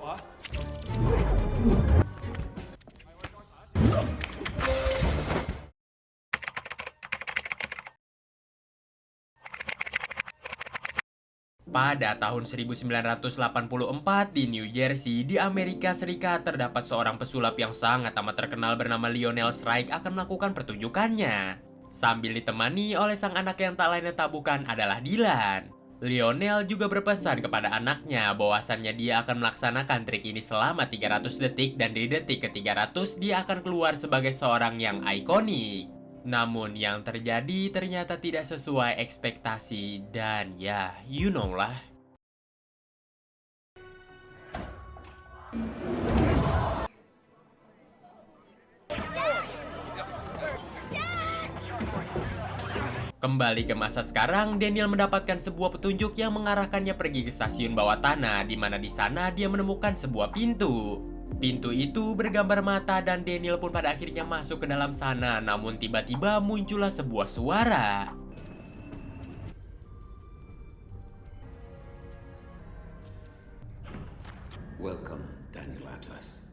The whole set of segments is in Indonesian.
Pada tahun 1984 di New Jersey, di Amerika Serikat terdapat seorang pesulap yang sangat amat terkenal bernama Lionel Strike akan melakukan pertunjukannya. Sambil ditemani oleh sang anak yang tak lain tak bukan adalah Dylan. Lionel juga berpesan kepada anaknya bahwasannya dia akan melaksanakan trik ini selama 300 detik dan di detik ke-300 dia akan keluar sebagai seorang yang ikonik. Namun yang terjadi ternyata tidak sesuai ekspektasi dan ya, you know lah. Kembali ke masa sekarang, Daniel mendapatkan sebuah petunjuk yang mengarahkannya pergi ke stasiun bawah tanah, di mana di sana dia menemukan sebuah pintu. Pintu itu bergambar mata dan Daniel pun pada akhirnya masuk ke dalam sana, namun tiba-tiba muncullah sebuah suara. Welcome, Daniel Atlas.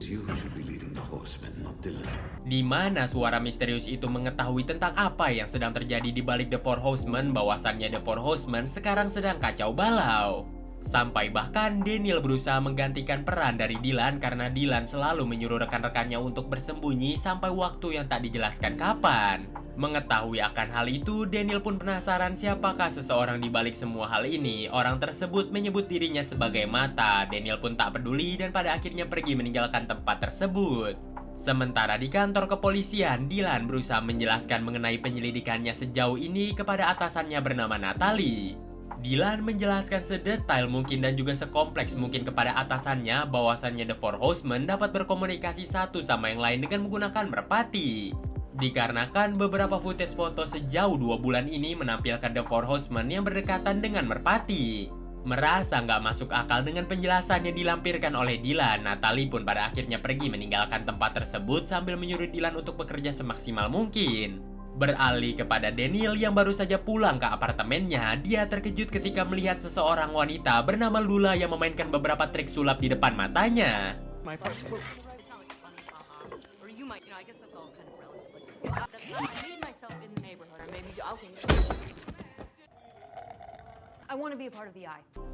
It's you who should be leading the horsemen, not Dylan. Di mana suara misterius itu mengetahui tentang apa yang sedang terjadi di balik The Four Horsemen, bahwasannya The Four Horsemen sekarang sedang kacau balau. Sampai bahkan Daniel berusaha menggantikan peran dari Dylan karena Dylan selalu menyuruh rekan-rekannya untuk bersembunyi sampai waktu yang tak dijelaskan kapan. Mengetahui akan hal itu, Daniel pun penasaran siapakah seseorang di balik semua hal ini. Orang tersebut menyebut dirinya sebagai Mata. Daniel pun tak peduli dan pada akhirnya pergi meninggalkan tempat tersebut. Sementara di kantor kepolisian, Dylan berusaha menjelaskan mengenai penyelidikannya sejauh ini kepada atasannya bernama Natalie. Dylan menjelaskan sedetail mungkin dan juga sekompleks mungkin kepada atasannya bahwasannya The Four Horsemen dapat berkomunikasi satu sama yang lain dengan menggunakan merpati. Dikarenakan beberapa footage foto sejauh 2 bulan ini menampilkan The Four Horsemen yang berdekatan dengan merpati. Merasa nggak masuk akal dengan penjelasan yang dilampirkan oleh Dylan, Natalie pun pada akhirnya pergi meninggalkan tempat tersebut sambil menyuruh Dylan untuk bekerja semaksimal mungkin. Beralih kepada Daniel yang baru saja pulang ke apartemennya, dia terkejut ketika melihat seseorang wanita bernama Lula yang memainkan beberapa trik sulap di depan matanya.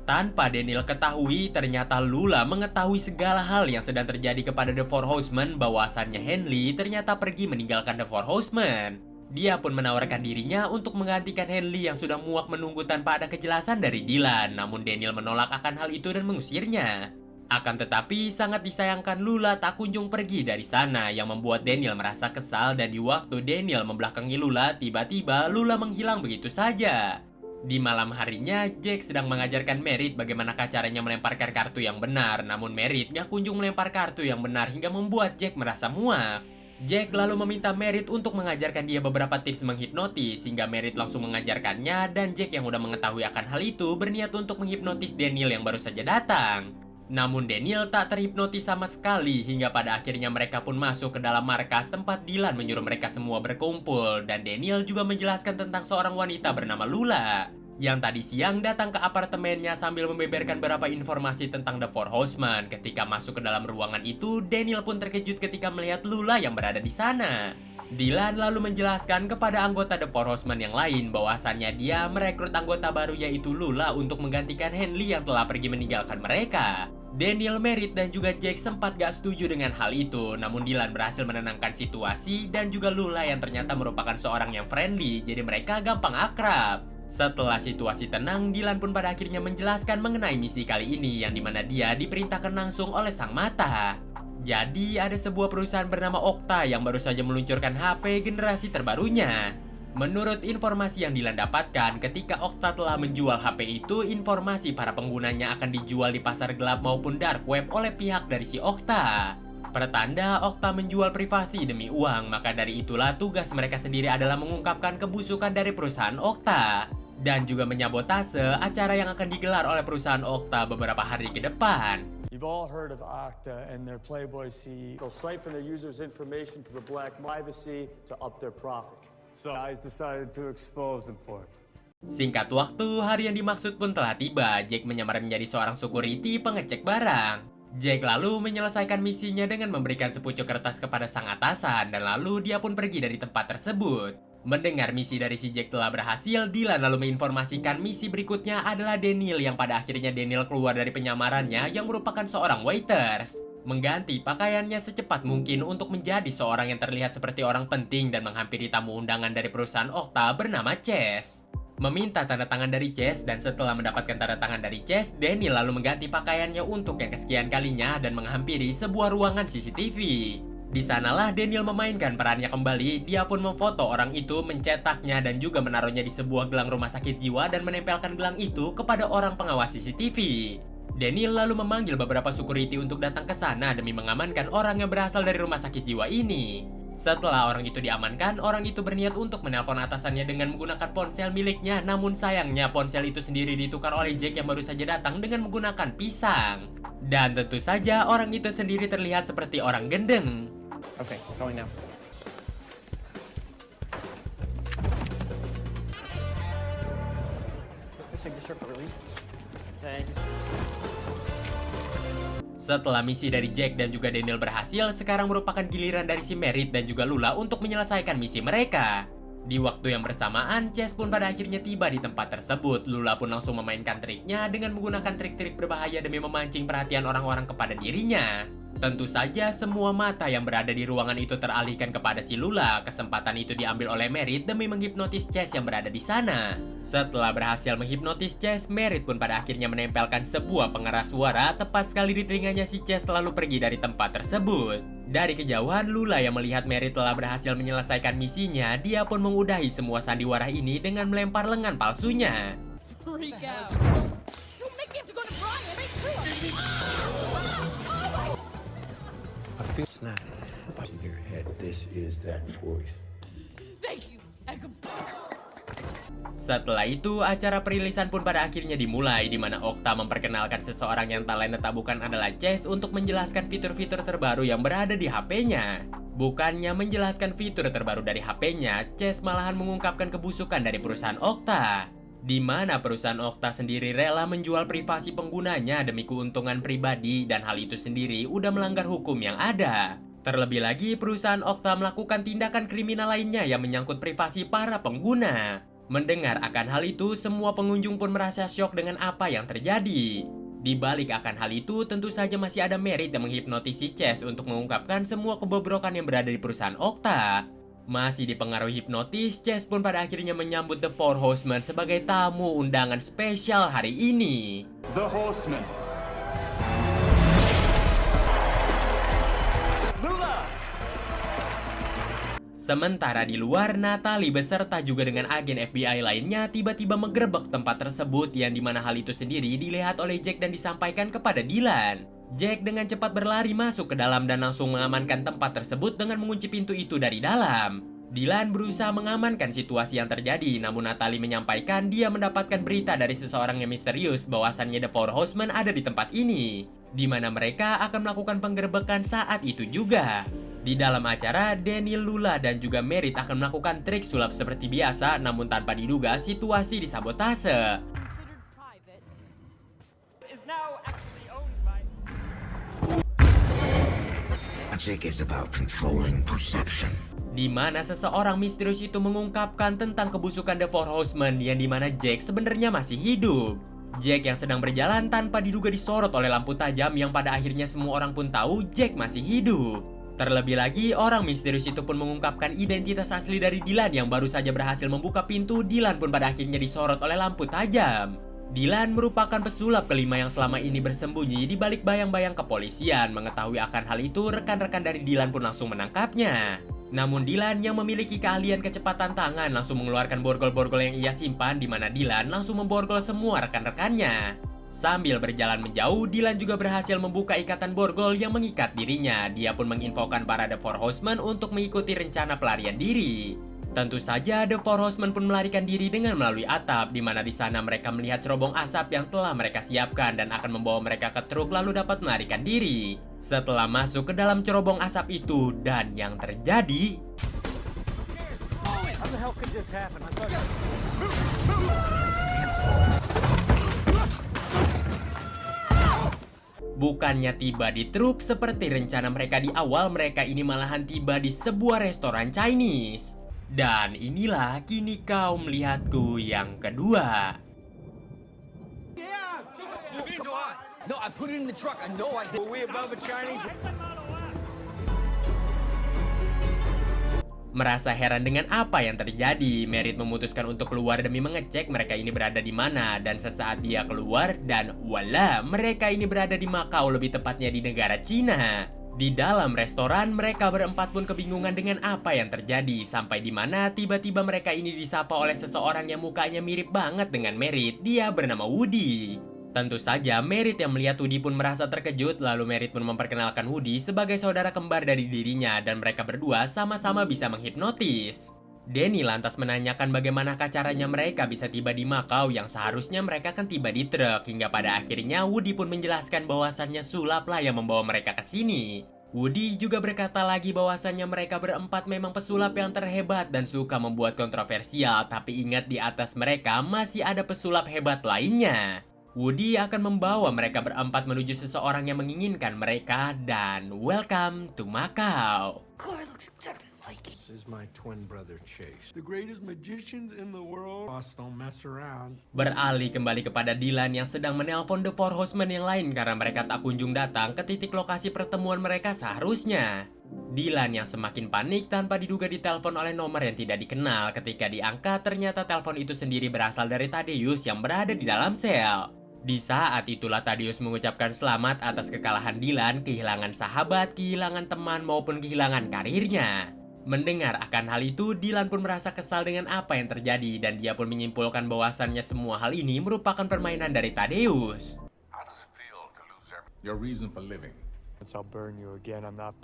Tanpa Daniel ketahui, ternyata Lula mengetahui segala hal yang sedang terjadi kepada The Four Horsemen, bahwasannya Henley ternyata pergi meninggalkan The Four Horsemen. Dia pun menawarkan dirinya untuk menggantikan Henley yang sudah muak menunggu tanpa ada kejelasan dari Dylan. Namun Daniel menolak akan hal itu dan mengusirnya. Akan tetapi sangat disayangkan Lula tak kunjung pergi dari sana, yang membuat Daniel merasa kesal. Dan di waktu Daniel membelakangi Lula, tiba-tiba Lula menghilang begitu saja. Di malam harinya, Jack sedang mengajarkan Merritt bagaimana caranya melemparkan kartu yang benar. Namun Merritt gak kunjung melempar kartu yang benar hingga membuat Jack merasa muak. Jack lalu meminta Merritt untuk mengajarkan dia beberapa tips menghipnotis, hingga Merritt langsung mengajarkannya, dan Jack yang udah mengetahui akan hal itu berniat untuk menghipnotis Daniel yang baru saja datang. Namun Daniel tak terhipnotis sama sekali, hingga pada akhirnya mereka pun masuk ke dalam markas tempat Dylan menyuruh mereka semua berkumpul. Dan Daniel juga menjelaskan tentang seorang wanita bernama Lula yang tadi siang datang ke apartemennya sambil membeberkan beberapa informasi tentang The Four Horsemen. Ketika masuk ke dalam ruangan itu, Daniel pun terkejut ketika melihat Lula yang berada di sana. Dylan lalu menjelaskan kepada anggota The Four Horsemen yang lain bahwasannya dia merekrut anggota baru yaitu Lula untuk menggantikan Henley yang telah pergi meninggalkan mereka. Daniel, Merritt, dan juga Jack sempat gak setuju dengan hal itu, namun Dylan berhasil menenangkan situasi dan juga Lula yang ternyata merupakan seorang yang friendly, jadi mereka gampang akrab. Setelah situasi tenang, Dylan pun pada akhirnya menjelaskan mengenai misi kali ini, yang dimana dia diperintahkan langsung oleh Sang Mata. Jadi ada sebuah perusahaan bernama Okta yang baru saja meluncurkan HP generasi terbarunya. Menurut informasi yang Dylan dapatkan, ketika Okta telah menjual HP itu, informasi para penggunanya akan dijual di pasar gelap maupun dark web oleh pihak dari si Okta. Pertanda Okta menjual privasi demi uang, maka dari itulah tugas mereka sendiri adalah mengungkapkan kebusukan dari perusahaan Okta dan juga menyabotase acara yang akan digelar oleh perusahaan Okta beberapa hari ke depan. You've all heard of Okta and their Playboy CEO. They'll siphon their users' information to the black privacy to up their profit. So guys decided to expose them for it. Singkat waktu, hari yang dimaksud pun telah tiba. Jack menyamar menjadi seorang security pengecek barang. Jack lalu menyelesaikan misinya dengan memberikan sepucuk kertas kepada sang atasan dan lalu dia pun pergi dari tempat tersebut. Mendengar misi dari si Jack telah berhasil, Dylan lalu menginformasikan misi berikutnya adalah Daniel yang pada akhirnya Daniel keluar dari penyamarannya yang merupakan seorang waiters. Mengganti pakaiannya secepat mungkin untuk menjadi seorang yang terlihat seperti orang penting dan menghampiri tamu undangan dari perusahaan Okta bernama Chase. Meminta tanda tangan dari Chase dan setelah mendapatkan tanda tangan dari Chase, Daniel lalu mengganti pakaiannya untuk yang kesekian kalinya dan menghampiri sebuah ruangan CCTV. Di sanalah Daniel memainkan perannya kembali. Dia pun memfoto orang itu, mencetaknya dan juga menaruhnya di sebuah gelang rumah sakit jiwa dan menempelkan gelang itu kepada orang pengawas CCTV. Daniel lalu memanggil beberapa security untuk datang ke sana demi mengamankan orang yang berasal dari rumah sakit jiwa ini. Setelah orang itu diamankan, orang itu berniat untuk menelpon atasannya dengan menggunakan ponsel miliknya. Namun sayangnya ponsel itu sendiri ditukar oleh Jack yang baru saja datang dengan menggunakan pisang. Dan tentu saja orang itu sendiri terlihat seperti orang gendeng. Okay, going now. The signature for release. Thank you. Setelah misi dari Jack dan juga Daniel berhasil, sekarang merupakan giliran dari si Merritt dan juga Lula untuk menyelesaikan misi mereka. Di waktu yang bersamaan, Chase pun pada akhirnya tiba di tempat tersebut. Lula pun langsung memainkan triknya dengan menggunakan trik-trik berbahaya demi memancing perhatian orang-orang kepada dirinya. Tentu saja semua mata yang berada di ruangan itu teralihkan kepada si Lula. Kesempatan itu diambil oleh Merritt demi menghipnotis Chase yang berada di sana. Setelah berhasil menghipnotis Chase, Merritt pun pada akhirnya menempelkan sebuah pengeras suara tepat sekali di telinganya si Chase lalu pergi dari tempat tersebut. Dari kejauhan, Lula yang melihat Merritt telah berhasil menyelesaikan misinya, dia pun mengudahi semua sandiwara ini dengan melempar lengan palsunya. I feel snap in your head. This is that voice. Thank you, and Setelah itu, acara perilisan pun pada akhirnya dimulai, di mana Okta memperkenalkan seseorang yang tak lain tak bukan adalah Chase untuk menjelaskan fitur-fitur terbaru yang berada di HP-nya. Bukannya menjelaskan fitur terbaru dari HP-nya, Chase malahan mengungkapkan kebusukan dari perusahaan Okta, di mana perusahaan Okta sendiri rela menjual privasi penggunanya demi keuntungan pribadi, dan hal itu sendiri udah melanggar hukum yang ada. Terlebih lagi, perusahaan Okta melakukan tindakan kriminal lainnya yang menyangkut privasi para pengguna. Mendengar akan hal itu, semua pengunjung pun merasa syok dengan apa yang terjadi. Di balik akan hal itu, tentu saja masih ada Merritt yang menghipnotis si Chase untuk mengungkapkan semua kebobrokan yang berada di perusahaan Okta. Masih dipengaruhi hipnotis, Chase pun pada akhirnya menyambut The Four Horsemen sebagai tamu undangan spesial hari ini. The Horsemen. Sementara di luar, Natalie beserta juga dengan agen FBI lainnya tiba-tiba menggerebek tempat tersebut, yang dimana hal itu sendiri dilihat oleh Jack dan disampaikan kepada Dylan. Jack dengan cepat berlari masuk ke dalam dan langsung mengamankan tempat tersebut dengan mengunci pintu itu dari dalam. Dylan berusaha mengamankan situasi yang terjadi, namun Natalie menyampaikan dia mendapatkan berita dari seseorang yang misterius bahwasannya The Four Horsemen ada di tempat ini, di mana mereka akan melakukan penggerebekan saat itu juga. Di dalam acara, Daniel, Lula, dan juga Merritt akan melakukan trik sulap seperti biasa, namun tanpa diduga situasi disabotase. Magic is about controlling perception. Di mana seseorang misterius itu mengungkapkan tentang kebusukan The Four Horsemen, yang dimana Jack sebenarnya masih hidup. Jack yang sedang berjalan tanpa diduga disorot oleh lampu tajam yang pada akhirnya semua orang pun tahu Jack masih hidup. Terlebih lagi, orang misterius itu pun mengungkapkan identitas asli dari Dylan yang baru saja berhasil membuka pintu. Dylan pun pada akhirnya disorot oleh lampu tajam. Dylan merupakan pesulap kelima yang selama ini bersembunyi di balik bayang-bayang kepolisian. Mengetahui akan hal itu, rekan-rekan dari Dylan pun langsung menangkapnya. Namun Dylan yang memiliki keahlian kecepatan tangan langsung mengeluarkan borgol-borgol yang ia simpan, di mana Dylan langsung memborgol semua rekan-rekannya. Sambil berjalan menjauh, Dylan juga berhasil membuka ikatan borgol yang mengikat dirinya. Dia pun menginfokan para The Four Horsemen untuk mengikuti rencana pelarian diri. Tentu saja The Four Horsemen pun melarikan diri dengan melalui atap, di mana di sana mereka melihat cerobong asap yang telah mereka siapkan dan akan membawa mereka ke truk lalu dapat melarikan diri. Setelah masuk ke dalam cerobong asap itu, dan yang terjadi, How the hell could this happen? I thought... Bukannya tiba di truk seperti rencana mereka di awal, mereka ini malahan tiba di sebuah restoran Chinese. Dan inilah kini kau melihatku yang kedua. No, I put it in the truck. I know I did. Merasa heran dengan apa yang terjadi, Merit memutuskan untuk keluar demi mengecek mereka ini berada di mana. Dan sesaat dia keluar, dan wala, mereka ini berada di Makau, lebih tepatnya di negara Cina. Di dalam restoran, mereka berempat pun kebingungan dengan apa yang terjadi. Sampai di mana tiba-tiba mereka ini disapa oleh seseorang yang mukanya mirip banget dengan Merit. Dia bernama Woody. Tentu saja Merit yang melihat Woody pun merasa terkejut. Lalu Merit pun memperkenalkan Woody sebagai saudara kembar dari dirinya. Dan mereka berdua sama-sama bisa menghipnotis. Danny lantas menanyakan bagaimanakah caranya mereka bisa tiba di Makau yang seharusnya mereka kan tiba di truk. Hingga pada akhirnya Woody pun menjelaskan bahwasannya sulap lah yang membawa mereka ke sini. Woody juga berkata lagi bahwasannya mereka berempat memang pesulap yang terhebat dan suka membuat kontroversial. Tapi ingat, di atas mereka masih ada pesulap hebat lainnya. Woody akan membawa mereka berempat menuju seseorang yang menginginkan mereka. Dan welcome to Macau. Chloe looks exactly like you. This is my twin brother Chase. The greatest magicians in the world. Boss don't mess around. Beralih kembali kepada Dylan yang sedang menelpon The Four Horsemen yang lain karena mereka tak kunjung datang ke titik lokasi pertemuan mereka seharusnya. Dylan yang semakin panik tanpa diduga ditelepon oleh nomor yang tidak dikenal. Ketika diangkat, ternyata telepon itu sendiri berasal dari Thaddeus yang berada di dalam sel. Di saat itulah Thaddeus mengucapkan selamat atas kekalahan Dylan, kehilangan sahabat, kehilangan teman maupun kehilangan karirnya. Mendengar akan hal itu, Dylan pun merasa kesal dengan apa yang terjadi dan dia pun menyimpulkan bahwasannya semua hal ini merupakan permainan dari Thaddeus. How does it feel to lose everything? Your reason for living. I'll burn you again. I'm not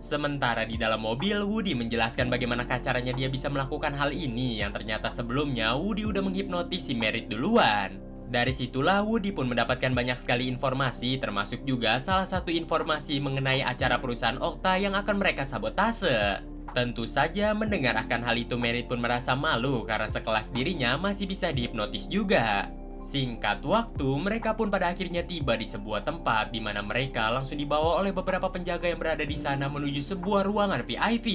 Sementara di dalam mobil, Woody menjelaskan bagaimanakah caranya dia bisa melakukan hal ini, yang ternyata sebelumnya Woody udah menghipnotis si Merit duluan. Dari situlah Woody pun mendapatkan banyak sekali informasi, termasuk juga salah satu informasi mengenai acara perusahaan Okta yang akan mereka sabotase. Tentu saja mendengar akan hal itu, Merit pun merasa malu karena sekelas dirinya masih bisa dihipnotis juga. Singkat waktu, mereka pun pada akhirnya tiba di sebuah tempat di mana mereka langsung dibawa oleh beberapa penjaga yang berada di sana menuju sebuah ruangan VIP.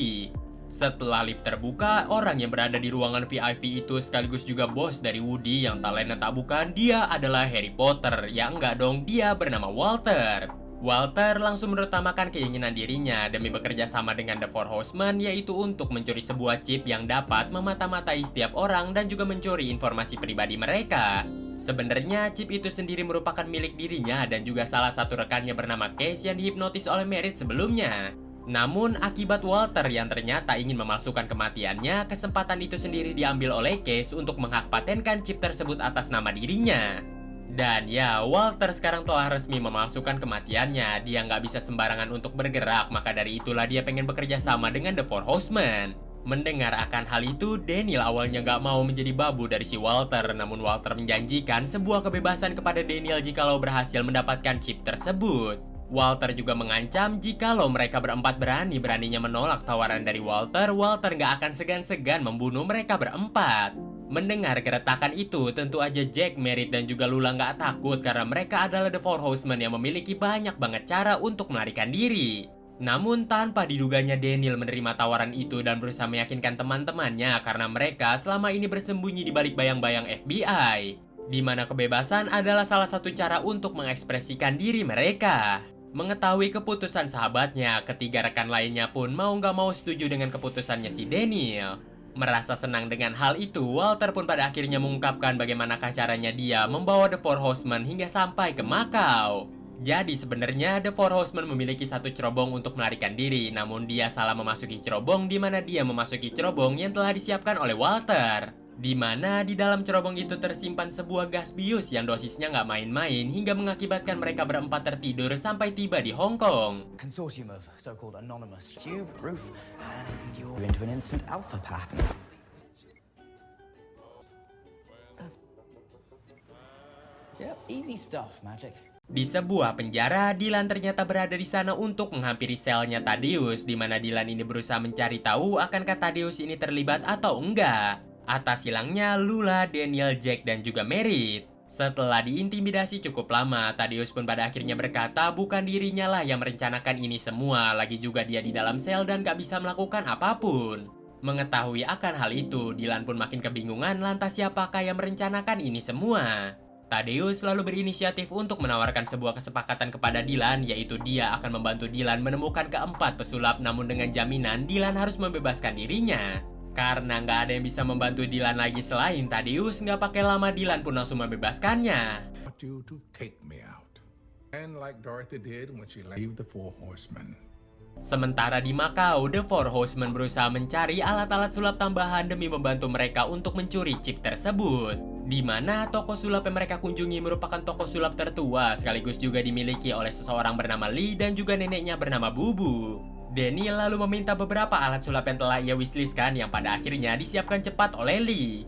Setelah lift terbuka, orang yang berada di ruangan VIP itu sekaligus juga bos dari Woody yang tak lain tak bukan dia adalah Harry Potter. Ya enggak dong, dia bernama Walter. Walter langsung mengutamakan keinginan dirinya demi bekerja sama dengan The Four Horsemen, yaitu untuk mencuri sebuah chip yang dapat memata-matai setiap orang dan juga mencuri informasi pribadi mereka. Sebenarnya chip itu sendiri merupakan milik dirinya dan juga salah satu rekannya bernama Case yang dihipnotis oleh Merit sebelumnya. Namun akibat Walter yang ternyata ingin memalsukan kematiannya, kesempatan itu sendiri diambil oleh Case untuk menghakpatenkan chip tersebut atas nama dirinya. Dan ya, Walter sekarang telah resmi memalsukan kematiannya. Dia nggak bisa sembarangan untuk bergerak, maka dari itulah dia pengen bekerja sama dengan The Four Horsemen. Mendengar akan hal itu, Daniel awalnya nggak mau menjadi babu dari si Walter. Namun Walter menjanjikan sebuah kebebasan kepada Daniel jikalau berhasil mendapatkan chip tersebut. Walter juga mengancam jikalau mereka berempat beraninya menolak tawaran dari Walter, Walter nggak akan segan-segan membunuh mereka berempat. Mendengar keretakan itu, tentu aja Jack, Merit, dan juga Lula nggak takut karena mereka adalah The Four Horsemen yang memiliki banyak banget cara untuk melarikan diri. Namun tanpa diduganya Daniel menerima tawaran itu dan berusaha meyakinkan teman-temannya karena mereka selama ini bersembunyi di balik bayang-bayang FBI. Di mana kebebasan adalah salah satu cara untuk mengekspresikan diri mereka. Mengetahui keputusan sahabatnya, ketiga rekan lainnya pun mau nggak mau setuju dengan keputusannya si Daniel. Merasa senang dengan hal itu, Walter pun pada akhirnya mengungkapkan bagaimanakah caranya dia membawa The Four Horsemen hingga sampai ke Macau. Jadi sebenarnya The Four Horsemen memiliki satu cerobong untuk melarikan diri, namun dia salah memasuki cerobong di mana dia memasuki cerobong yang telah disiapkan oleh Walter. Di mana di dalam cerobong itu tersimpan sebuah gas bius yang dosisnya nggak main-main hingga mengakibatkan mereka berempat tertidur sampai tiba di Hong Kong. Consortium of so-called anonymous tube roof, and you're into an instant alpha pack. Yep, easy stuff, magic. Di sebuah penjara, Dylan ternyata berada di sana untuk menghampiri selnya Thaddeus, di mana Dylan ini berusaha mencari tahu akankah Thaddeus ini terlibat atau enggak atas hilangnya Lula, Daniel, Jack, dan juga Merit. Setelah diintimidasi cukup lama, Thaddeus pun pada akhirnya berkata bukan dirinya lah yang merencanakan ini semua, lagi juga dia di dalam sel dan gak bisa melakukan apapun. Mengetahui akan hal itu, Dylan pun makin kebingungan lantas siapakah yang merencanakan ini semua. Thaddeus lalu berinisiatif untuk menawarkan sebuah kesepakatan kepada Dylan, yaitu dia akan membantu Dylan menemukan keempat pesulap, namun dengan jaminan Dylan harus membebaskan dirinya. Karena nggak ada yang bisa membantu Dylan lagi selain Thaddeus, nggak pakai lama Dylan pun langsung membebaskannya. I want you to take me out. And like Dorothy did when she left the Four Horsemen. Sementara di Macau, The Four Horsemen berusaha mencari alat-alat sulap tambahan demi membantu mereka untuk mencuri chip tersebut. Di mana toko sulap yang mereka kunjungi merupakan toko sulap tertua, sekaligus juga dimiliki oleh seseorang bernama Lee dan juga neneknya bernama Bubu. Daniel lalu meminta beberapa alat sulap yang telah ia wishlistkan yang pada akhirnya disiapkan cepat oleh Lee.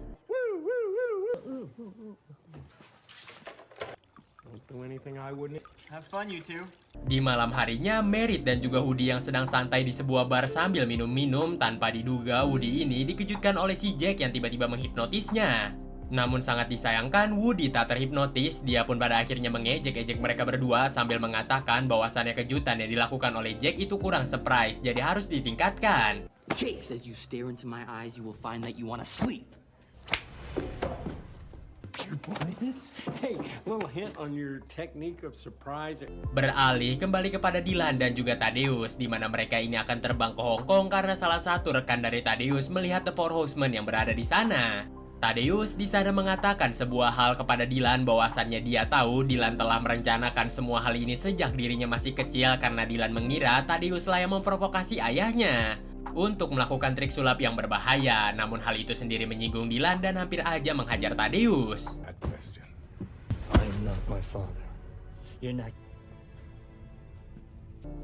Di malam harinya, Merritt dan juga Woody yang sedang santai di sebuah bar sambil minum-minum, tanpa diduga Woody ini dikejutkan oleh si Jack yang tiba-tiba menghipnotisnya. Namun sangat disayangkan, Woody tak terhipnotis, dia pun pada akhirnya mengejek-ejek mereka berdua sambil mengatakan bahwasannya kejutan yang dilakukan oleh Jack itu kurang surprise, jadi harus ditingkatkan. Chase, as you stare into my eyes, you will find that you want to sleep. Hey, little hint on your technique of surprise. Beralih kembali kepada Dylan dan juga Thaddeus, di mana mereka ini akan terbang ke Hong Kong karena salah satu rekan dari Thaddeus melihat The Four Horsemen yang berada di sana. Thaddeus di sana mengatakan sebuah hal kepada Dylan bahwasannya dia tahu Dylan telah merencanakan semua hal ini sejak dirinya masih kecil karena Dylan mengira Thaddeus lah yang memprovokasi ayahnya untuk melakukan trik sulap yang berbahaya. Namun hal itu sendiri menyinggung Dylan dan hampir aja menghajar Thaddeus. I'm not my father. You're not.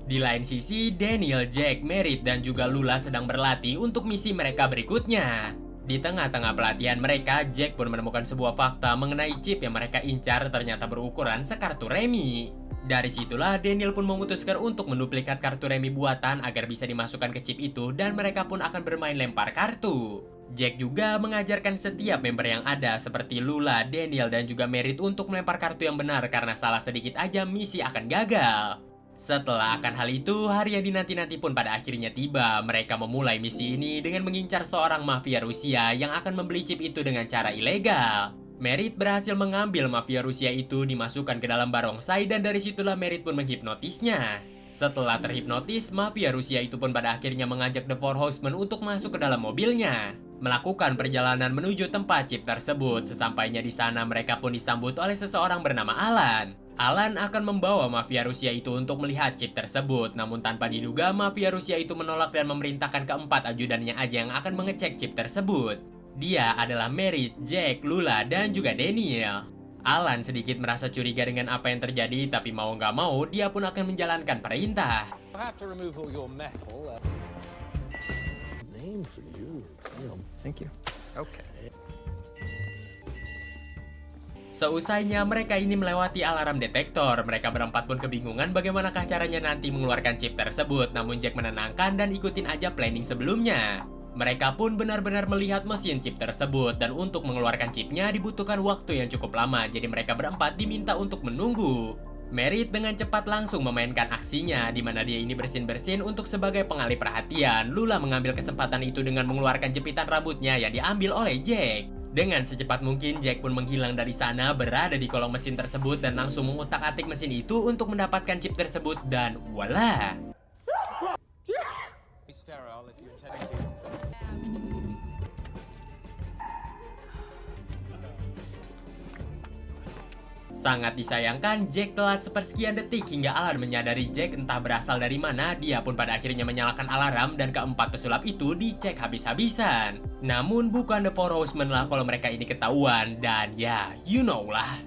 Di lain sisi, Daniel, Jack, Merritt, dan juga Lula sedang berlatih untuk misi mereka berikutnya. Di tengah-tengah pelatihan mereka, Jack pun menemukan sebuah fakta mengenai chip yang mereka incar ternyata berukuran sekartu remi. Dari situlah Daniel pun memutuskan untuk menduplikat kartu remi buatan agar bisa dimasukkan ke chip itu dan mereka pun akan bermain lempar kartu. Jack juga mengajarkan setiap member yang ada seperti Lula, Daniel, dan juga Merritt untuk melempar kartu yang benar karena salah sedikit aja misi akan gagal. Setelah akan hal itu, hari yang dinanti-nanti pun pada akhirnya tiba. Mereka memulai misi ini dengan mengincar seorang mafia Rusia yang akan membeli chip itu dengan cara ilegal. Merritt berhasil mengambil mafia Rusia itu dimasukkan ke dalam barongsai dan dari situlah Merritt pun menghipnotisnya. Setelah terhipnotis, mafia Rusia itu pun pada akhirnya mengajak The Four Horsemen untuk masuk ke dalam mobilnya, melakukan perjalanan menuju tempat chip tersebut. Sesampainya di sana, mereka pun disambut oleh seseorang bernama Alan. Alan akan membawa mafia Rusia itu untuk melihat chip tersebut. Namun tanpa diduga, mafia Rusia itu menolak dan memerintahkan keempat ajudannya aja yang akan mengecek chip tersebut. Dia adalah Merritt, Jack, Lula, dan juga Daniel. Alan sedikit merasa curiga dengan apa yang terjadi, tapi mau nggak mau, dia pun akan menjalankan perintah. Seusainya mereka ini melewati alarm detektor, mereka berempat pun kebingungan bagaimanakah caranya nanti mengeluarkan chip tersebut. Namun Jack menenangkan dan ikutin aja planning sebelumnya. Mereka pun benar-benar melihat mesin chip tersebut dan untuk mengeluarkan chipnya dibutuhkan waktu yang cukup lama, jadi mereka berempat diminta untuk menunggu. Merritt dengan cepat langsung memainkan aksinya, di mana dia ini bersin-bersin untuk sebagai pengalih perhatian. Lula mengambil kesempatan itu dengan mengeluarkan jepitan rambutnya yang diambil oleh Jack. Dengan secepat mungkin, Jack pun menghilang dari sana, berada di kolong mesin tersebut dan langsung mengutak-atik mesin itu untuk mendapatkan chip tersebut dan voila! Sangat disayangkan, Jack telat sepersekian detik hingga Alan menyadari Jack entah berasal dari mana. Dia pun pada akhirnya menyalakan alarm dan keempat pesulap itu dicek habis-habisan. Namun bukan The Four Horsemen lah kalau mereka ini ketahuan, dan ya, you know lah.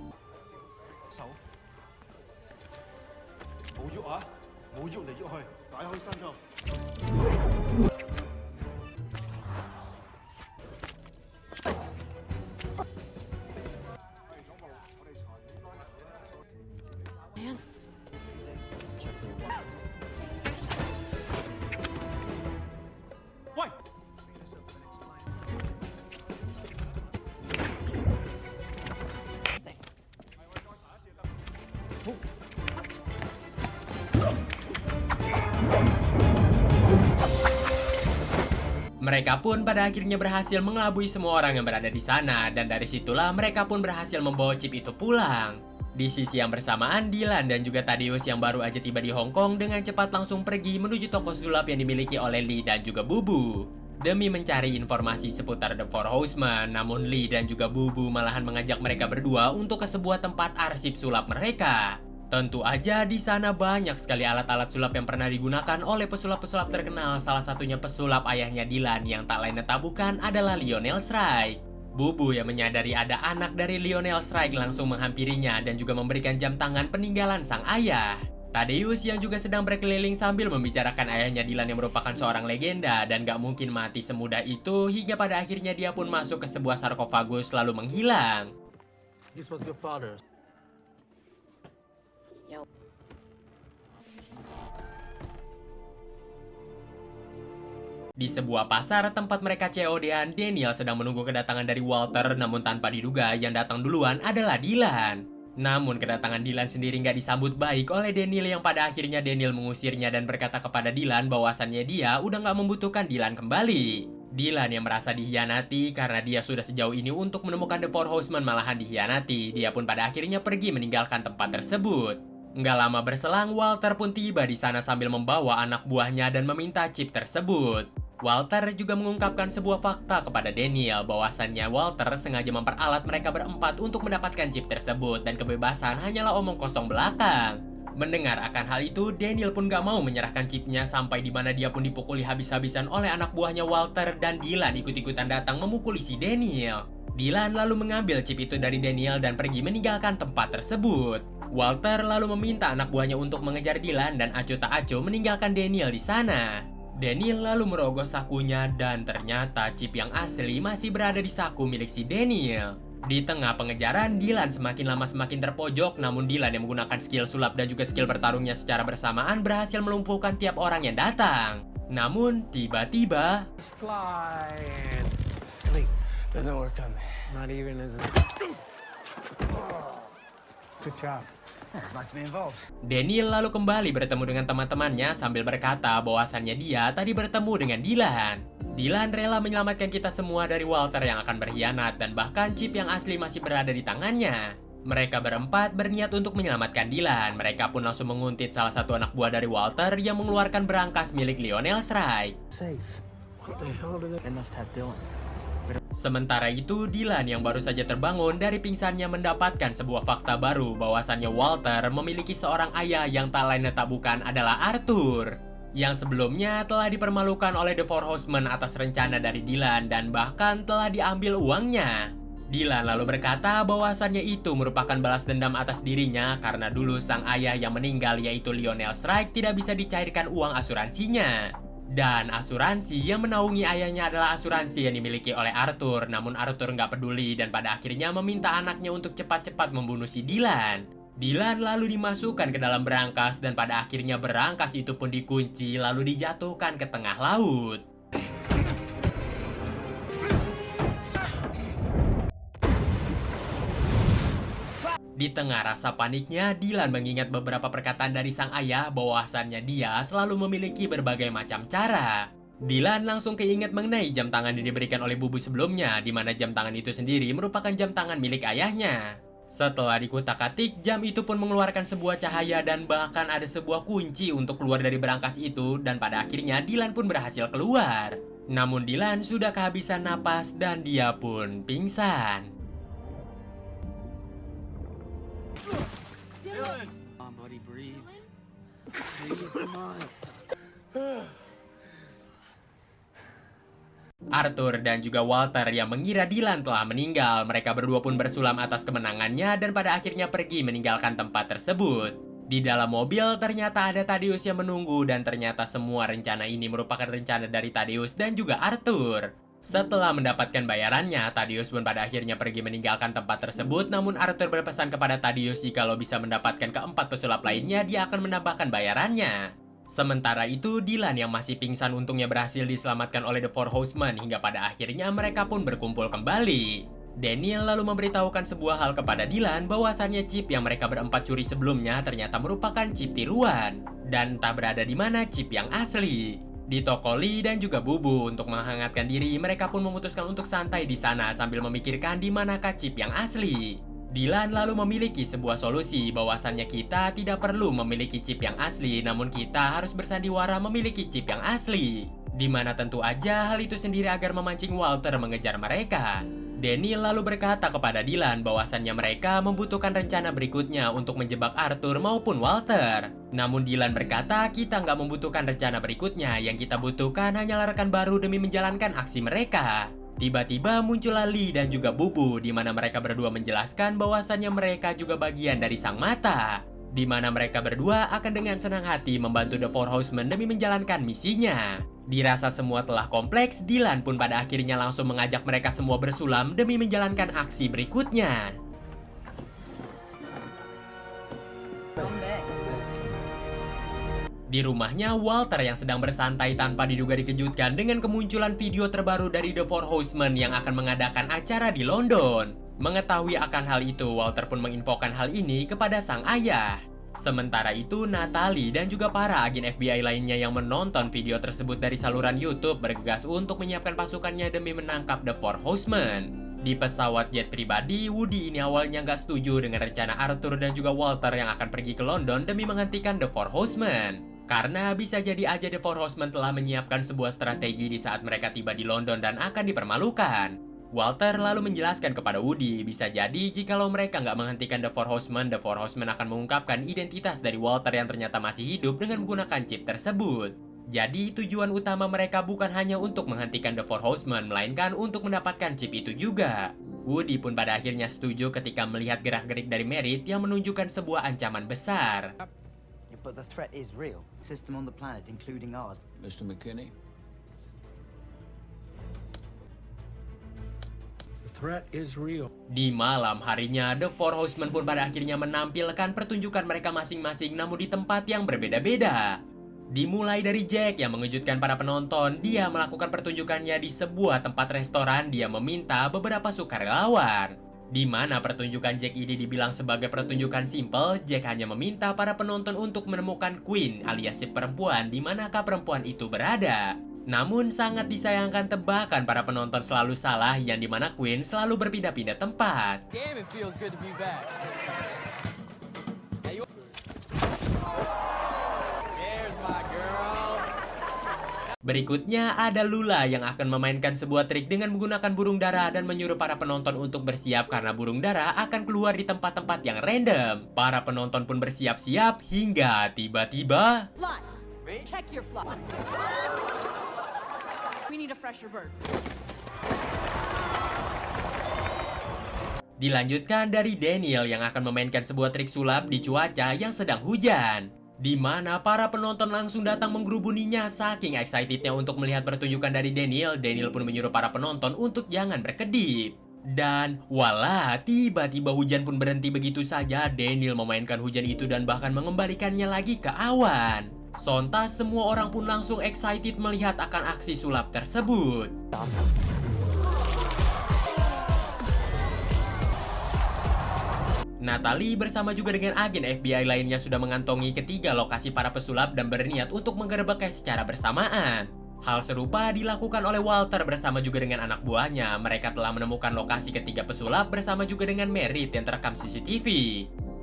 Mereka pun pada akhirnya berhasil mengelabui semua orang yang berada di sana, dan dari situlah mereka pun berhasil membawa chip itu pulang. Di sisi yang bersamaan, Dylan dan juga Thaddeus yang baru aja tiba di Hong Kong dengan cepat langsung pergi menuju toko sulap yang dimiliki oleh Lee dan juga Bubu demi mencari informasi seputar The Four Horsemen. Namun Lee dan juga Bubu malahan mengajak mereka berdua untuk ke sebuah tempat arsip sulap mereka. Tentu aja di sana banyak sekali alat-alat sulap yang pernah digunakan oleh pesulap-pesulap terkenal. Salah satunya pesulap ayahnya Dylan yang tak lain tak bukan adalah Lionel Strike. Bubu yang menyadari ada anak dari Lionel Strike langsung menghampirinya dan juga memberikan jam tangan peninggalan sang ayah. Thaddeus yang juga sedang berkeliling sambil membicarakan ayahnya Dylan yang merupakan seorang legenda dan gak mungkin mati semudah itu, hingga pada akhirnya dia pun masuk ke sebuah sarkofagus lalu menghilang. This was your father. Di sebuah pasar tempat mereka COD-an, Daniel sedang menunggu kedatangan dari Walter, namun tanpa diduga yang datang duluan adalah Dylan. Namun kedatangan Dylan sendiri nggak disambut baik oleh Daniel, yang pada akhirnya Daniel mengusirnya dan berkata kepada Dylan bahwasannya dia udah nggak membutuhkan Dylan kembali. Dylan yang merasa dihianati karena dia sudah sejauh ini untuk menemukan The Four Horsemen malahan dihianati. Dia pun pada akhirnya pergi meninggalkan tempat tersebut. Nggak lama berselang, Walter pun tiba di sana sambil membawa anak buahnya dan meminta chip tersebut. Walter juga mengungkapkan sebuah fakta kepada Daniel bahwasannya Walter sengaja memperalat mereka berempat untuk mendapatkan chip tersebut dan kebebasan hanyalah omong kosong belakang. Mendengar akan hal itu, Daniel pun gak mau menyerahkan chipnya sampai di mana dia pun dipukuli habis-habisan oleh anak buahnya Walter dan Dylan ikut-ikutan datang memukuli si Daniel. Dylan lalu mengambil chip itu dari Daniel dan pergi meninggalkan tempat tersebut. Walter lalu meminta anak buahnya untuk mengejar Dylan dan acuh tak acuh meninggalkan Daniel di sana. Daniel lalu merogoh sakunya dan ternyata chip yang asli masih berada di saku milik si Daniel. Di tengah pengejaran, Dylan semakin lama semakin terpojok, namun Dylan yang menggunakan skill sulap dan juga skill bertarungnya secara bersamaan berhasil melumpuhkan tiap orang yang datang. Namun tiba-tiba Sleep doesn't work on me. Not even as good job. Nice to be involved. Daniel lalu kembali bertemu dengan teman-temannya sambil berkata bahwasannya dia tadi bertemu dengan Dylan. Dylan rela menyelamatkan kita semua dari Walter yang akan berkhianat dan bahkan chip yang asli masih berada di tangannya. Mereka berempat berniat untuk menyelamatkan Dylan. Mereka pun langsung menguntit salah satu anak buah dari Walter yang mengeluarkan berangkas milik Lionel Strike. Safe. What the hell do they must have Dylan. Sementara itu, Dylan yang baru saja terbangun dari pingsannya mendapatkan sebuah fakta baru bahwasannya Walter memiliki seorang ayah yang tak lain tak bukan adalah Arthur, yang sebelumnya telah dipermalukan oleh The Four Horsemen atas rencana dari Dylan dan bahkan telah diambil uangnya. Dylan lalu berkata bahwasannya itu merupakan balas dendam atas dirinya karena dulu sang ayah yang meninggal yaitu Lionel Strike tidak bisa dicairkan uang asuransinya. Dan asuransi yang menaungi ayahnya adalah asuransi yang dimiliki oleh Arthur. Namun Arthur nggak peduli dan pada akhirnya meminta anaknya untuk cepat-cepat membunuh si Dylan. Dylan lalu dimasukkan ke dalam berangkas dan pada akhirnya berangkas itu pun dikunci lalu dijatuhkan ke tengah laut. Di tengah rasa paniknya, Dylan mengingat beberapa perkataan dari sang ayah bahwasannya dia selalu memiliki berbagai macam cara. Dylan langsung keinget mengenai jam tangan yang diberikan oleh Bubu sebelumnya, di mana jam tangan itu sendiri merupakan jam tangan milik ayahnya. Setelah dikutak-atik, jam itu pun mengeluarkan sebuah cahaya dan bahkan ada sebuah kunci untuk keluar dari berangkas itu dan pada akhirnya Dylan pun berhasil keluar. Namun Dylan sudah kehabisan napas dan dia pun pingsan. Come on, buddy, breathe. Breathe, come on. Arthur dan juga Walter yang mengira Dylan telah meninggal. Mereka berdua pun bersulam atas kemenangannya dan pada akhirnya pergi meninggalkan tempat tersebut. Di dalam mobil ternyata ada Thaddeus yang menunggu dan ternyata semua rencana ini merupakan rencana dari Thaddeus dan juga Arthur. Setelah mendapatkan bayarannya, Thaddeus pun pada akhirnya pergi meninggalkan tempat tersebut. Namun Arthur berpesan kepada Thaddeus jikalau bisa mendapatkan keempat pesulap lainnya, dia akan menambahkan bayarannya. Sementara itu, Dylan yang masih pingsan untungnya berhasil diselamatkan oleh The Four Horsemen hingga pada akhirnya mereka pun berkumpul kembali. Daniel lalu memberitahukan sebuah hal kepada Dylan bahwasannya chip yang mereka berempat curi sebelumnya ternyata merupakan chip tiruan dan tak berada di mana chip yang asli. Di toko Lee dan juga Bubu untuk menghangatkan diri, mereka pun memutuskan untuk santai di sana sambil memikirkan di manakah chip yang asli. Dylan lalu memiliki sebuah solusi bahwasannya kita tidak perlu memiliki chip yang asli, namun kita harus bersandiwara memiliki chip yang asli. Dimana tentu aja hal itu sendiri agar memancing Walter mengejar mereka. Daniel lalu berkata kepada Dylan bahwasannya mereka membutuhkan rencana berikutnya untuk menjebak Arthur maupun Walter. Namun Dylan berkata kita nggak membutuhkan rencana berikutnya, yang kita butuhkan hanyalah rekan baru demi menjalankan aksi mereka. Tiba-tiba muncullah Lee dan juga Bubu, di mana mereka berdua menjelaskan bahwasannya mereka juga bagian dari Sang Mata, di mana mereka berdua akan dengan senang hati membantu The Four Horsemen demi menjalankan misinya. Dirasa semua telah kompleks, Dylan pun pada akhirnya langsung mengajak mereka semua bersulam demi menjalankan aksi berikutnya. Di rumahnya, Walter yang sedang bersantai tanpa diduga dikejutkan dengan kemunculan video terbaru dari The Four Horsemen yang akan mengadakan acara di London. Mengetahui akan hal itu, Walter pun menginfokan hal ini kepada sang ayah. Sementara itu, Natalie dan juga para agen FBI lainnya yang menonton video tersebut dari saluran YouTube bergegas untuk menyiapkan pasukannya demi menangkap The Four Horsemen. Di pesawat jet pribadi, Woody ini awalnya nggak setuju dengan rencana Arthur dan juga Walter yang akan pergi ke London demi menghentikan The Four Horsemen. Karena bisa jadi aja The Four Horsemen telah menyiapkan sebuah strategi di saat mereka tiba di London dan akan dipermalukan. Walter lalu menjelaskan kepada Woody, bisa jadi jikalau mereka nggak menghentikan The Four Horsemen akan mengungkapkan identitas dari Walter yang ternyata masih hidup dengan menggunakan chip tersebut. Jadi tujuan utama mereka bukan hanya untuk menghentikan The Four Horsemen, melainkan untuk mendapatkan chip itu juga. Woody pun pada akhirnya setuju ketika melihat gerak-gerik dari Merritt yang menunjukkan sebuah ancaman besar. But the threat is real. System on the planet, including ours. Mr. McKinney? Threat is real. Di malam harinya, The Four Horsemen pun pada akhirnya menampilkan pertunjukan mereka masing-masing namun di tempat yang berbeda-beda. Dimulai dari Jack yang mengejutkan para penonton, dia melakukan pertunjukannya di sebuah tempat restoran. Dia meminta beberapa sukarelawan. Di mana pertunjukan Jack ini dibilang sebagai pertunjukan simple, Jack hanya meminta para penonton untuk menemukan Queen alias si perempuan di manakah perempuan itu berada. Namun sangat disayangkan tebakan para penonton selalu salah, yang dimana Queen selalu berpindah-pindah tempat. Damn, it feels good to be back. There's my girl. Berikutnya ada Lula yang akan memainkan sebuah trik dengan menggunakan burung dara dan menyuruh para penonton untuk bersiap karena burung dara akan keluar di tempat-tempat yang random. Para penonton pun bersiap-siap hingga tiba-tiba Fly. Check your fly. We need a fresher bird. dilanjutkan dari Daniel yang akan memainkan sebuah trik sulap di cuaca yang sedang hujan, di mana para penonton langsung datang menggerubuninya saking excitednya untuk melihat pertunjukan dari Daniel. Daniel pun menyuruh para penonton untuk jangan berkedip. Dan wala, tiba-tiba hujan pun berhenti begitu saja. Daniel memainkan hujan itu dan bahkan mengembalikannya lagi ke awan. Sontak semua orang pun langsung excited melihat akan aksi sulap tersebut. Natalie bersama juga dengan agen FBI lainnya sudah mengantongi ketiga lokasi para pesulap dan berniat untuk menggerebeknya secara bersamaan. Hal serupa dilakukan oleh Walter bersama juga dengan anak buahnya. Mereka telah menemukan lokasi ketiga pesulap bersama juga dengan Merritt yang terekam CCTV.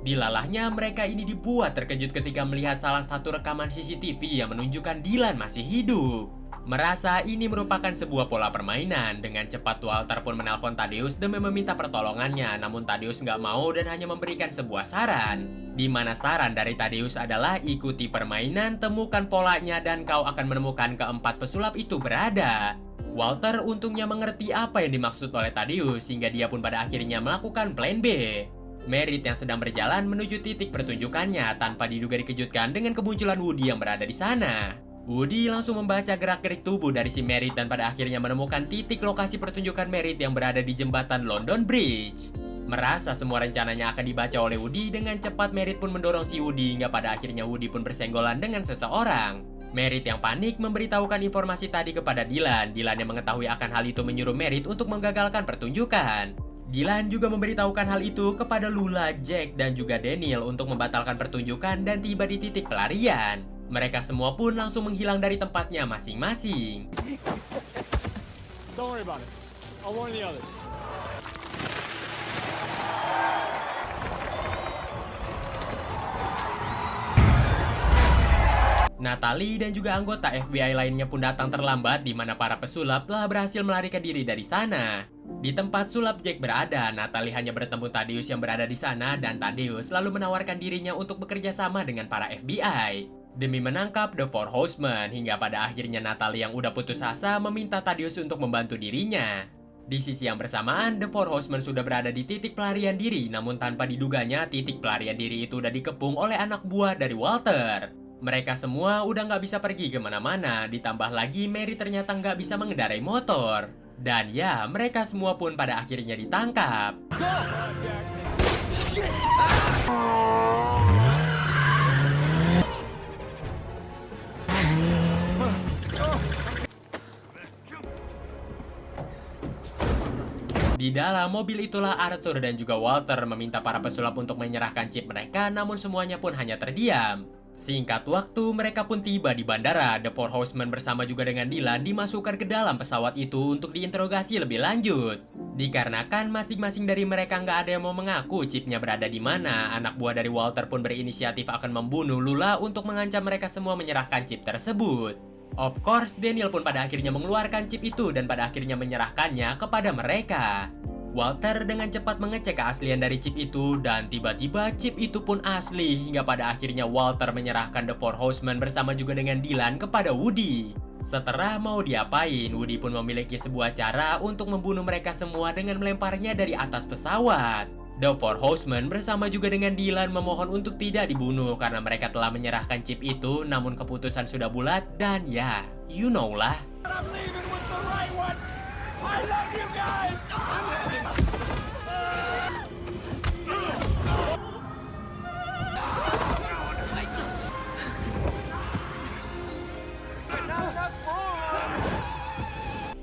Dilalahnya mereka ini dibuat terkejut ketika melihat salah satu rekaman CCTV yang menunjukkan Dylan masih hidup. Merasa ini merupakan sebuah pola permainan, dengan cepat Walter pun menelpon Thaddeus demi meminta pertolongannya. Namun Thaddeus nggak mau dan hanya memberikan sebuah saran, di mana saran dari Thaddeus adalah ikuti permainan, temukan polanya, dan kau akan menemukan keempat pesulap itu berada. Walter untungnya mengerti apa yang dimaksud oleh Thaddeus, sehingga dia pun pada akhirnya melakukan plan B. Merritt yang sedang berjalan menuju titik pertunjukannya tanpa diduga dikejutkan dengan kemunculan Woody yang berada di sana. Woody langsung membaca gerak-gerik tubuh dari si Merritt dan pada akhirnya menemukan titik lokasi pertunjukan Merritt yang berada di jembatan London Bridge. Merasa semua rencananya akan dibaca oleh Woody, dengan cepat Merritt pun mendorong si Woody hingga pada akhirnya Woody pun bersenggolan dengan seseorang. Merritt yang panik memberitahukan informasi tadi kepada Dylan. Dylan yang mengetahui akan hal itu menyuruh Merritt untuk menggagalkan pertunjukan. Dylan juga memberitahukan hal itu kepada Lula, Jack, dan juga Daniel untuk membatalkan pertunjukan dan tiba di titik pelarian. Mereka semua pun langsung menghilang dari tempatnya masing-masing. Don't worry about it. I'll warn the others. Natalie dan juga anggota FBI lainnya pun datang terlambat di mana para pesulap telah berhasil melarikan diri dari sana. Di tempat sulap Jack berada, Natalie hanya bertemu Thaddeus yang berada di sana dan Thaddeus lalu menawarkan dirinya untuk bekerja sama dengan para FBI demi menangkap The Four Horsemen, hingga pada akhirnya Natalie yang udah putus asa meminta Thaddeus untuk membantu dirinya. Di sisi yang bersamaan, The Four Horsemen sudah berada di titik pelarian diri, namun tanpa diduganya titik pelarian diri itu udah dikepung oleh anak buah dari Walter. Mereka semua udah nggak bisa pergi kemana-mana, ditambah lagi Mary ternyata nggak bisa mengendarai motor. Dan ya, mereka semua pun pada akhirnya ditangkap. Di dalam mobil itulah Arthur dan juga Walter meminta para pesulap untuk menyerahkan chip mereka, namun semuanya pun hanya terdiam. Singkat waktu, mereka pun tiba di bandara. The Four Horsemen bersama juga dengan Dylan dimasukkan ke dalam pesawat itu untuk diinterogasi lebih lanjut. Dikarenakan masing-masing dari mereka nggak ada yang mau mengaku chipnya berada di mana, anak buah dari Walter pun berinisiatif akan membunuh Lula untuk mengancam mereka semua menyerahkan chip tersebut. Of course, Daniel pun pada akhirnya mengeluarkan chip itu dan pada akhirnya menyerahkannya kepada mereka. Walter dengan cepat mengecek keaslian dari chip itu dan tiba-tiba chip itu pun asli, hingga pada akhirnya Walter menyerahkan The Four Horsemen bersama juga dengan Dylan kepada Woody. Setelah mau diapain, Woody pun memiliki sebuah cara untuk membunuh mereka semua dengan melemparnya dari atas pesawat. The Four Horsemen bersama juga dengan Dylan memohon untuk tidak dibunuh karena mereka telah menyerahkan chip itu, namun keputusan sudah bulat dan ya, you know lah.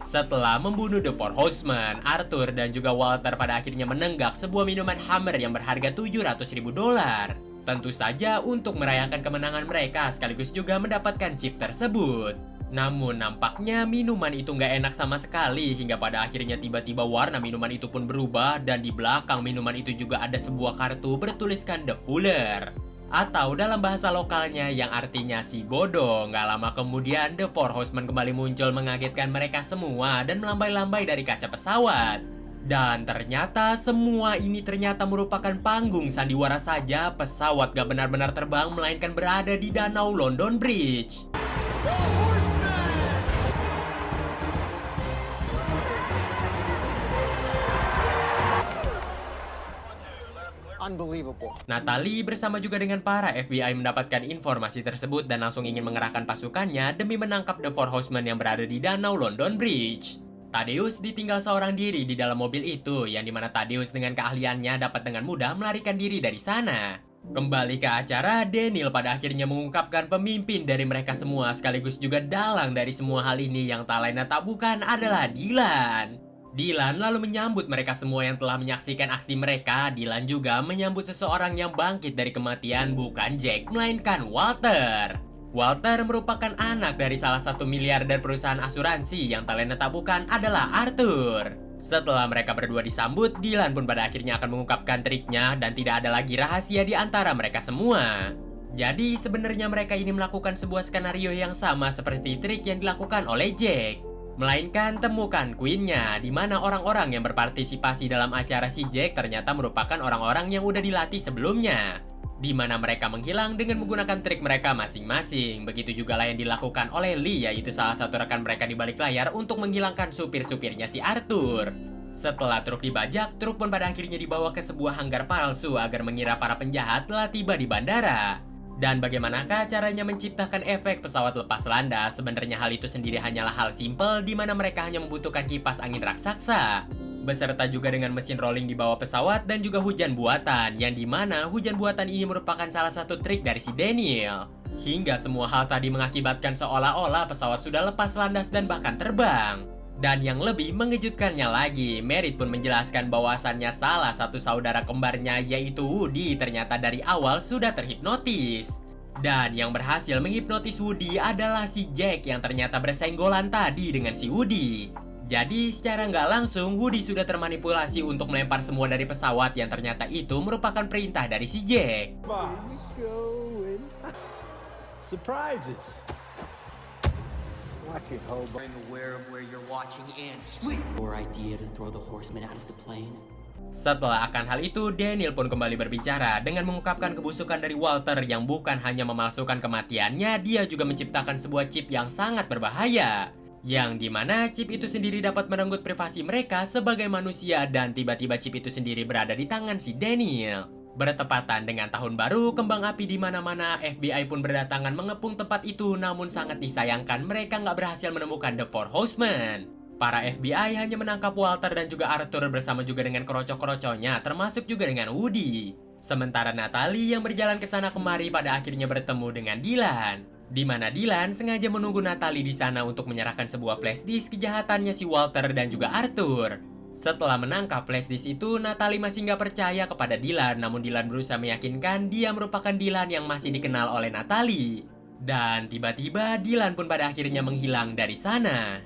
Setelah membunuh The Four Horsemen, Arthur dan juga Walter pada akhirnya menenggak sebuah minuman Hammer yang berharga $700.000. Tentu saja untuk merayakan kemenangan mereka sekaligus juga mendapatkan chip tersebut. Namun nampaknya minuman itu nggak enak sama sekali, hingga pada akhirnya tiba-tiba warna minuman itu pun berubah dan di belakang minuman itu juga ada sebuah kartu bertuliskan The Fuller, atau dalam bahasa lokalnya yang artinya si bodoh. Nggak lama kemudian The Four Horsemen kembali muncul mengagetkan mereka semua dan melambai-lambai dari kaca pesawat. Dan ternyata semua ini ternyata merupakan panggung sandiwara saja. Pesawat gak benar-benar terbang melainkan berada di danau London Bridge. Unbelievable. Natalie bersama juga dengan para FBI mendapatkan informasi tersebut dan langsung ingin mengerahkan pasukannya demi menangkap The Four Horsemen yang berada di danau London Bridge. Thaddeus ditinggal seorang diri di dalam mobil itu, yang dimana Thaddeus dengan keahliannya dapat dengan mudah melarikan diri dari sana. Kembali ke acara, Daniel pada akhirnya mengungkapkan pemimpin dari mereka semua sekaligus juga dalang dari semua hal ini yang tak lain tak bukan adalah Dylan. Dylan lalu menyambut mereka semua yang telah menyaksikan aksi mereka. Dylan juga menyambut seseorang yang bangkit dari kematian, bukan Jack, melainkan Walter. Walter merupakan anak dari salah satu miliarder perusahaan asuransi yang tak lain tak bukan adalah Arthur. Setelah mereka berdua disambut, Dylan pun pada akhirnya akan mengungkapkan triknya dan tidak ada lagi rahasia di antara mereka semua. Jadi sebenarnya mereka ini melakukan sebuah skenario yang sama seperti trik yang dilakukan oleh Jack, melainkan temukan Queen-nya, di mana orang-orang yang berpartisipasi dalam acara si Jack ternyata merupakan orang-orang yang udah dilatih sebelumnya, di mana mereka menghilang dengan menggunakan trik mereka masing-masing. Begitu juga lah yang dilakukan oleh Lee, yaitu salah satu rekan mereka di balik layar untuk menghilangkan supir-supirnya si Arthur. Setelah truk dibajak, truk pun pada akhirnya dibawa ke sebuah hanggar palsu agar mengira para penjahat telah tiba di bandara. Dan bagaimanakah caranya menciptakan efek pesawat lepas landas? Sebenarnya hal itu sendiri hanyalah hal simpel, di mana mereka hanya membutuhkan kipas angin raksasa, beserta juga dengan mesin rolling di bawah pesawat dan juga hujan buatan, yang dimana hujan buatan ini merupakan salah satu trik dari si Daniel. Hingga semua hal tadi mengakibatkan seolah-olah pesawat sudah lepas landas dan bahkan terbang. Dan yang lebih mengejutkannya lagi, Merit pun menjelaskan bahwasannya salah satu saudara kembarnya yaitu Woody ternyata dari awal sudah terhipnotis. Dan yang berhasil menghipnotis Woody adalah si Jack yang ternyata bersenggolan tadi dengan si Woody. Jadi secara nggak langsung Woody sudah termanipulasi untuk melempar semua dari pesawat yang ternyata itu merupakan perintah dari si Jack. Surprises. Watch it, hobo. I'm aware of where you're watching and sleep. Your idea to throw the horseman out of the plane. Setelah akan hal itu, Daniel pun kembali berbicara dengan mengungkapkan kebusukan dari Walter yang bukan hanya memalsukan kematiannya, dia juga menciptakan sebuah chip yang sangat berbahaya. Yang dimana chip itu sendiri dapat merenggut privasi mereka sebagai manusia dan tiba-tiba chip itu sendiri berada di tangan si Daniel. Bertepatan dengan tahun baru, kembang api di mana-mana, FBI pun berdatangan mengepung tempat itu, namun sangat disayangkan mereka nggak berhasil menemukan The Four Horsemen. Para FBI hanya menangkap Walter dan juga Arthur bersama juga dengan kroco-kroconya, termasuk juga dengan Woody. Sementara Natalie yang berjalan ke sana kemari pada akhirnya bertemu dengan Dylan. Di mana Dylan sengaja menunggu Natalie di sana untuk menyerahkan sebuah flash disk kejahatannya si Walter dan juga Arthur. Setelah menangkap flash disk itu, Natalie masih nggak percaya kepada Dylan, namun Dylan berusaha meyakinkan dia merupakan Dylan yang masih dikenal oleh Natalie. Dan tiba-tiba Dylan pun pada akhirnya menghilang dari sana.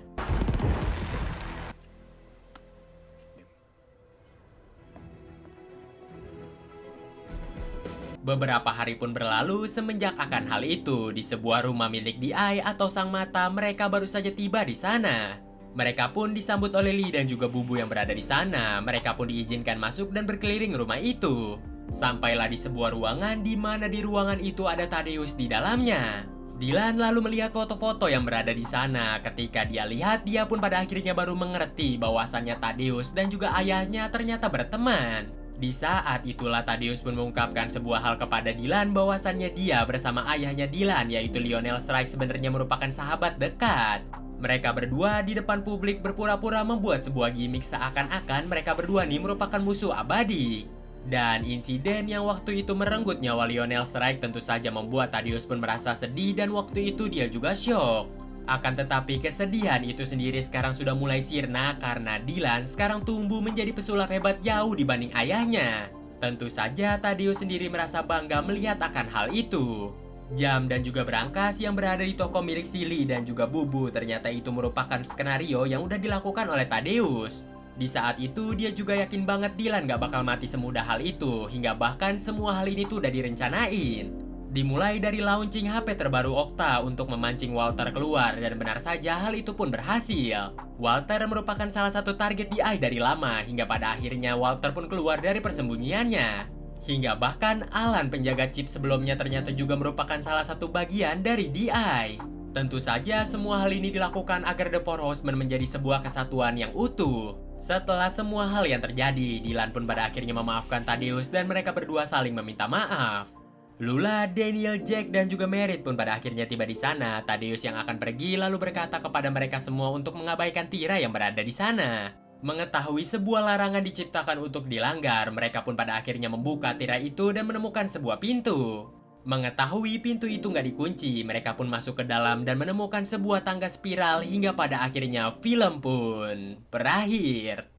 Beberapa hari pun berlalu semenjak akan hal itu. Di sebuah rumah milik DI atau Sang Mata, mereka baru saja tiba di sana. Mereka pun disambut oleh Lee dan juga Bubu yang berada di sana. Mereka pun diizinkan masuk dan berkeliling rumah itu. Sampailah di sebuah ruangan di mana di ruangan itu ada Thaddeus di dalamnya. Dylan lalu melihat foto-foto yang berada di sana. Ketika dia lihat, dia pun pada akhirnya baru mengerti bahwasannya Thaddeus dan juga ayahnya ternyata berteman. Di saat itulah Thaddeus pun mengungkapkan sebuah hal kepada Dylan bahwasannya dia bersama ayahnya Dylan yaitu Lionel Strike sebenarnya merupakan sahabat dekat. Mereka berdua di depan publik berpura-pura membuat sebuah gimmick seakan-akan mereka berdua nih merupakan musuh abadi. Dan insiden yang waktu itu merenggut nyawa Lionel Strike tentu saja membuat Thaddeus pun merasa sedih dan waktu itu dia juga syok. Akan tetapi kesedihan itu sendiri sekarang sudah mulai sirna karena Dylan sekarang tumbuh menjadi pesulap hebat jauh dibanding ayahnya. Tentu saja Thaddeus sendiri merasa bangga melihat akan hal itu. Jam dan juga berangkas yang berada di toko milik Silly dan juga Bubu ternyata itu merupakan skenario yang udah dilakukan oleh Thaddeus. Di saat itu dia juga yakin banget Dylan gak bakal mati semudah hal itu, hingga bahkan semua hal ini tuh udah direncanain. Dimulai dari launching HP terbaru Okta untuk memancing Walter keluar, dan benar saja hal itu pun berhasil. Walter merupakan salah satu target DI dari lama, hingga pada akhirnya Walter pun keluar dari persembunyiannya. Hingga bahkan Alan penjaga chip sebelumnya ternyata juga merupakan salah satu bagian dari DI. Tentu saja semua hal ini dilakukan agar The Four Horsemen menjadi sebuah kesatuan yang utuh. Setelah semua hal yang terjadi, Dylan pun pada akhirnya memaafkan Thaddeus dan mereka berdua saling meminta maaf. Lula, Daniel, Jack, dan juga Merit pun pada akhirnya tiba di sana. Thaddeus yang akan pergi lalu berkata kepada mereka semua untuk mengabaikan Tira yang berada di sana. Mengetahui sebuah larangan diciptakan untuk dilanggar, mereka pun pada akhirnya membuka Tira itu dan menemukan sebuah pintu. Mengetahui pintu itu nggak dikunci, mereka pun masuk ke dalam dan menemukan sebuah tangga spiral hingga pada akhirnya film pun berakhir.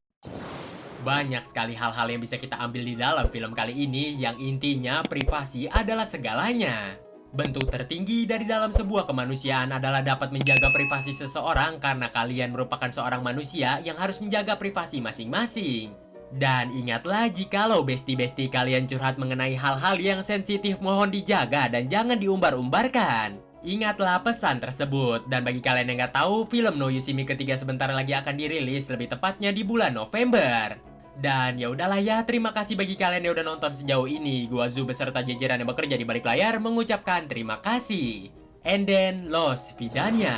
Banyak sekali hal-hal yang bisa kita ambil di dalam film kali ini, yang intinya privasi adalah segalanya. Bentuk tertinggi dari dalam sebuah kemanusiaan adalah dapat menjaga privasi seseorang karena kalian merupakan seorang manusia yang harus menjaga privasi masing-masing. Dan ingatlah jikalau besti-besti kalian curhat mengenai hal-hal yang sensitif mohon dijaga dan jangan diumbar-umbarkan. Ingatlah pesan tersebut. Dan bagi kalian yang nggak tahu, film No You See Me ketiga sebentar lagi akan dirilis, lebih tepatnya di bulan November. Dan ya udahlah ya, terima kasih bagi kalian yang udah nonton sejauh ini. Gua Zu beserta jajaran yang bekerja di balik layar mengucapkan terima kasih. And then, Los Vidania.